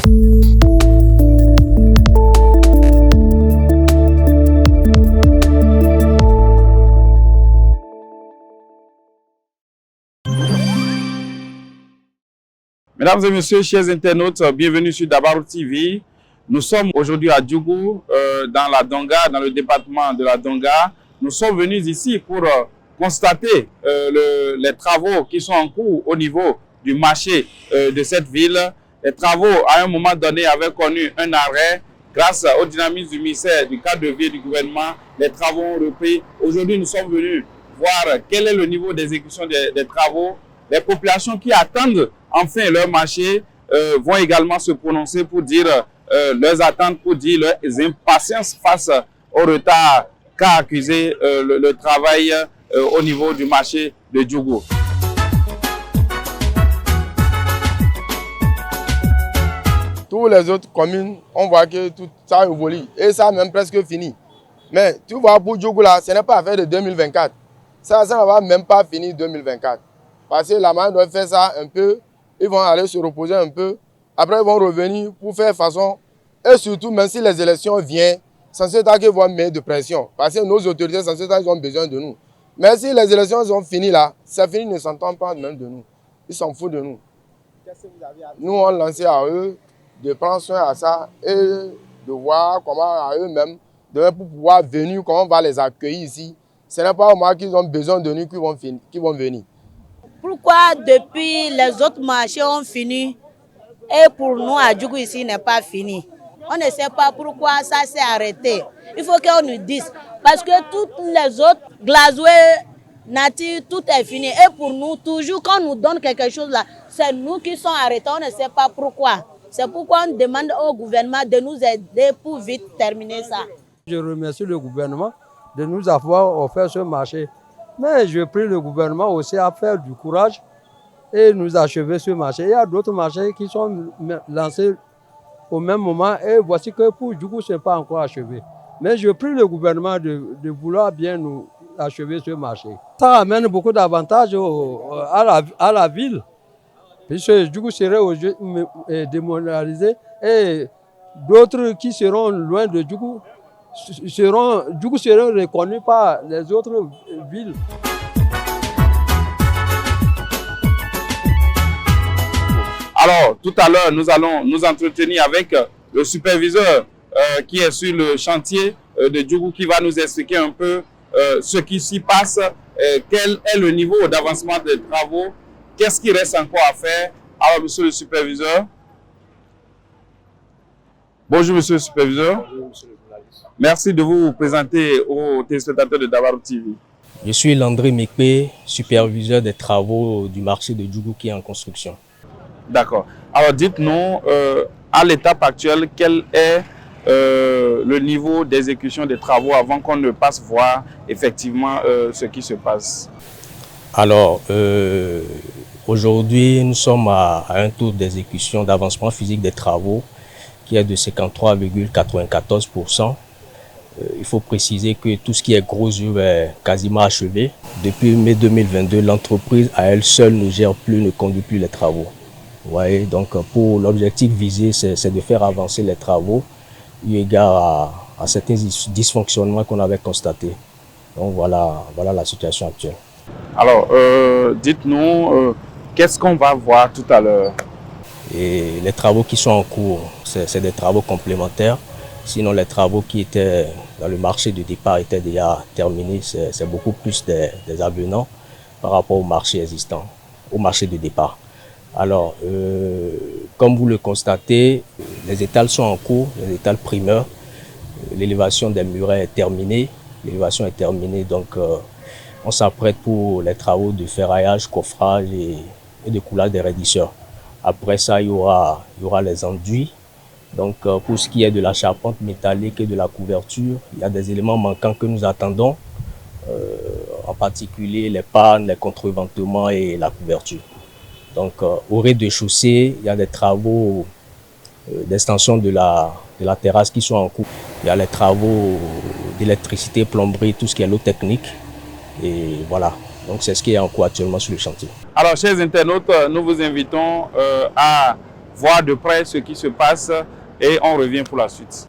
Mesdames et messieurs, chers internautes, bienvenue sur Dabarou TV. Nous sommes aujourd'hui à Djougou, dans la Donga, dans le département de la Donga. Nous sommes venus ici pour constater les travaux qui sont en cours au niveau du marché de cette ville. Les travaux, à un moment donné, avaient connu un arrêt. Grâce au dynamisme du ministère du cadre de vie du gouvernement, les travaux ont repris. Aujourd'hui, nous sommes venus voir quel est le niveau d'exécution des travaux. Les populations qui attendent enfin leur marché vont également se prononcer pour dire leurs attentes, pour dire leurs impatiences face au retard qu'a accusé le travail au niveau du marché de Djougou. Tous les autres communes, on voit que tout ça évolue et ça a même presque fini. Mais tu vois, pour Djougou là, ce n'est pas affaire de 2024. Ça ne va même pas finir 2024. Parce que la main doit faire ça un peu, ils vont aller se reposer un peu, après ils vont revenir pour faire façon. Et surtout, même si les élections viennent, censé être qu'ils vont mettre de pression. Parce que nos autorités, censé être qu'ils ont besoin de nous. Mais si les élections sont finies là, c'est fini, ils ne s'entendent pas même de nous. Ils s'en foutent de nous. Qu'est-ce que vous avez à dire? Nous, on lancé à eux de prendre soin à ça et de voir comment à eux-mêmes, pour pouvoir venir, comment on va les accueillir ici. Ce n'est pas au moment qu'ils ont besoin de nous qu'ils vont venir. Pourquoi depuis les autres marchés ont fini et pour nous à Djougou ici n'est pas fini? On ne sait pas pourquoi ça s'est arrêté. Il faut qu'on nous dise. Parce que toutes les autres glazoués, nature, tout est fini. Et pour nous, toujours quand on nous donne quelque chose là, c'est nous qui sommes arrêtés. On ne sait pas pourquoi. C'est pourquoi on demande au gouvernement de nous aider pour vite terminer ça. Je remercie le gouvernement de nous avoir offert ce marché. Mais je prie le gouvernement aussi à faire du courage et nous achever ce marché. Il y a d'autres marchés qui sont lancés au même moment et voici que pour Djougou, ce n'est pas encore achevé. Mais je prie le gouvernement de vouloir bien nous achever ce marché. Ça amène beaucoup d'avantages à la ville, puisque Djougou serait démoralisé et d'autres qui seront loin de Djougou seront reconnus par les autres villes. Alors, tout à l'heure, nous allons nous entretenir avec le superviseur qui est sur le chantier de Djougou, qui va nous expliquer un peu ce qui s'y passe, quel est le niveau d'avancement des travaux, qu'est-ce qui reste encore à faire. Alors, monsieur le superviseur. Bonjour, monsieur le superviseur. Bonjour, monsieur le journaliste. Merci de vous présenter aux téléspectateurs de Dabarou TV. Je suis Landry Mekpe, superviseur des travaux du marché de Djougou qui est en construction. D'accord. Alors dites-nous, à l'étape actuelle, quel est le niveau d'exécution des travaux avant qu'on ne passe voir effectivement ce qui se passe? Alors, aujourd'hui, nous sommes à un taux d'exécution d'avancement physique des travaux qui est de 53,94%. Il faut préciser que tout ce qui est gros œuvre est quasiment achevé. Depuis mai 2022, l'entreprise à elle seule ne gère plus, ne conduit plus les travaux. Vous voyez, donc pour l'objectif visé, c'est de faire avancer les travaux eu égard à certains dysfonctionnements qu'on avait constatés. Donc voilà la situation actuelle. Alors, dites-nous, qu'est-ce qu'on va voir tout à l'heure? Et les travaux qui sont en cours, c'est des travaux complémentaires. Sinon, les travaux qui étaient dans le marché de départ étaient déjà terminés. C'est beaucoup plus des avenants par rapport au marché existant, au marché de départ. Alors, comme vous le constatez, les étals sont en cours, les étals primeurs. L'élévation des murets est terminée. L'élévation est terminée, donc on s'apprête pour les travaux de ferraillage, coffrage et de coulage des raidisseurs. Après ça, il y aura les enduits. Donc, pour ce qui est de la charpente métallique et de la couverture, il y a des éléments manquants que nous attendons, en particulier les pannes, les contreventements et la couverture. Donc, au rez-de-chaussée, il y a des travaux d'extension de la terrasse qui sont en cours. Il y a les travaux d'électricité, plomberie, tout ce qui est l'eau technique. Et voilà, donc c'est ce qui est en cours actuellement sur le chantier. Alors, chers internautes, nous vous invitons à voir de près ce qui se passe et on revient pour la suite.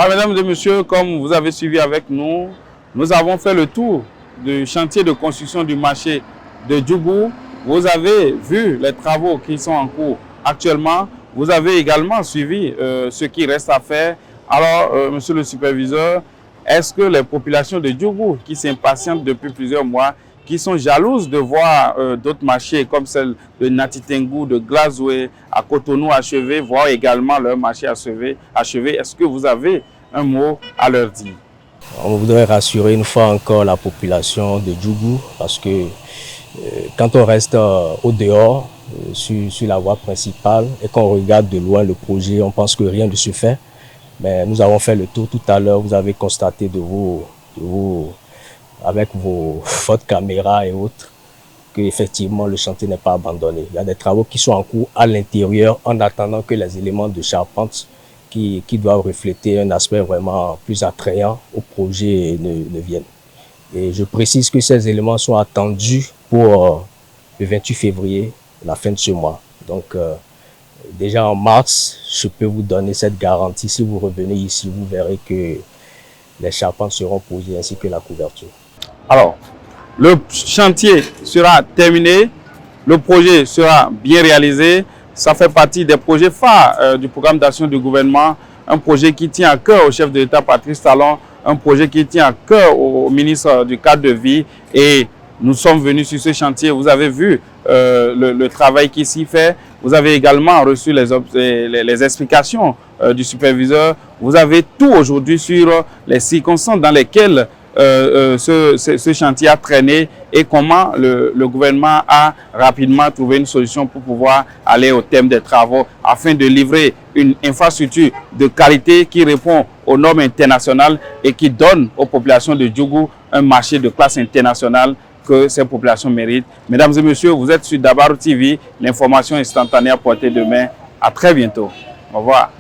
Mesdames et messieurs, comme vous avez suivi avec nous, nous avons fait le tour du chantier de construction du marché de Djougou. Vous avez vu les travaux qui sont en cours actuellement. Vous avez également suivi ce qui reste à faire. Alors, monsieur le superviseur, est-ce que les populations de Djougou qui s'impatientent depuis plusieurs mois, qui sont jalouses de voir d'autres marchés comme celle de Natitengou, de Glazoué, à Cotonou achevé, voir également leur marché achevé, est-ce que vous avez un mot à leur dire? On voudrait rassurer une fois encore la population de Djougou parce que quand on reste au dehors, sur la voie principale et qu'on regarde de loin le projet, on pense que rien ne se fait. Mais nous avons fait le tour tout à l'heure, vous avez constaté avec votre caméra et autres qu'effectivement le chantier n'est pas abandonné. Il y a des travaux qui sont en cours à l'intérieur en attendant que les éléments de charpente qui doivent refléter un aspect vraiment plus attrayant au projet ne viennent. Et je précise que ces éléments sont attendus pour le 28 février, la fin de ce mois. Donc déjà en mars, je peux vous donner cette garantie. Si vous revenez ici, vous verrez que les charpentes seront posées ainsi que la couverture. Alors, le chantier sera terminé, le projet sera bien réalisé. Ça fait partie des projets phares du programme d'action du gouvernement, un projet qui tient à cœur au chef de l'État Patrice Talon, un projet qui tient à cœur au ministre du cadre de vie. Et nous sommes venus sur ce chantier, vous avez vu le travail qui s'y fait. Vous avez également reçu les explications du superviseur. Vous avez tout aujourd'hui sur les circonstances dans lesquelles ce chantier a traîné et comment le gouvernement a rapidement trouvé une solution pour pouvoir aller au terme des travaux afin de livrer une infrastructure de qualité qui répond aux normes internationales et qui donne aux populations de Djougou un marché de classe internationale que ces populations méritent. Mesdames et messieurs, vous êtes sur Dabarou TV, l'information instantanée à portée de main. À très bientôt. Au revoir.